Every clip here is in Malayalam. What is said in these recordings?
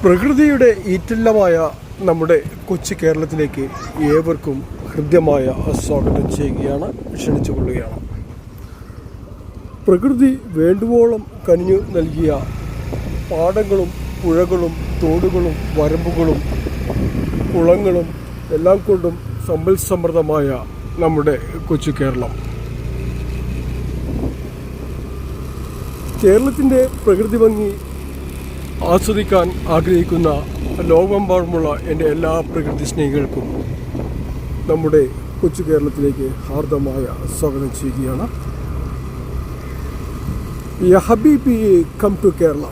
പ്രകൃതിയുടെ ഈറ്റില്ലമായ നമ്മുടെ കൊച്ചു കേരളത്തിലേക്ക് ഏവർക്കും ഹൃദ്യമായ സ്വാഗതം ചെയ്യുകയാണ്, ക്ഷണിച്ചുകൊള്ളുകയാണ്. പ്രകൃതി വേണ്ടുവോളം കനിഞ്ഞു നൽകിയ പാടങ്ങളും പുഴകളും തോടുകളും വരമ്പുകളും കുളങ്ങളും എല്ലാം കൊണ്ടും സമ്പൽ സമൃദ്ധമായ നമ്മുടെ കൊച്ചു കേരളം. കേരളത്തിൻ്റെ പ്രകൃതി ഭംഗി ആസ്വദിക്കാൻ ആഗ്രഹിക്കുന്ന ലോകമെമ്പാടുമുള്ള എൻ്റെ എല്ലാ പ്രകൃതി സ്നേഹികൾക്കും നമ്മുടെ കൊച്ചു കേരളത്തിലേക്ക് ഹാർദമായ സ്വാഗതം ചെയ്യുകയാണ്. യാ ഹബീബി, കം ടു കേരള.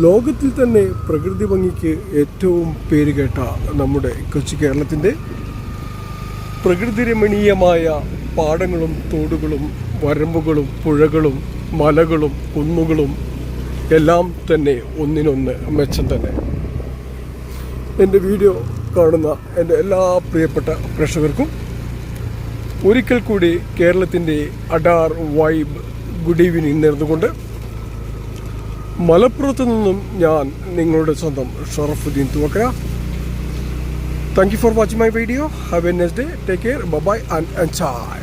ലോകത്തിൽ തന്നെ പ്രകൃതി ഭംഗിക്ക് ഏറ്റവും പേരുകേട്ട നമ്മുടെ കൊച്ചു കേരളത്തിൻ്റെ പ്രകൃതി രമണീയമായ പാടങ്ങളും തോടുകളും വരമ്പുകളും പുഴകളും മലകളും കുന്നുകളും എല്ലാം തന്നെ ഒന്നിനൊന്ന് മെച്ചം തന്നെ. എൻ്റെ വീഡിയോ കാണുന്ന എൻ്റെ എല്ലാ പ്രിയപ്പെട്ട പ്രേക്ഷകർക്കും ഒരിക്കൽ കൂടി കേരളത്തിൻ്റെ അഡാർ വൈബ് ഗുഡ് ഈവനിങ് നേർന്നുകൊണ്ട് മലപ്പുറത്ത് നിന്നും ഞാൻ നിങ്ങളുടെ സ്വന്തം Sharafuddin തുവക്കര. Thank you for watching my video. Have a nice day. Take care. Bye bye and enjoy.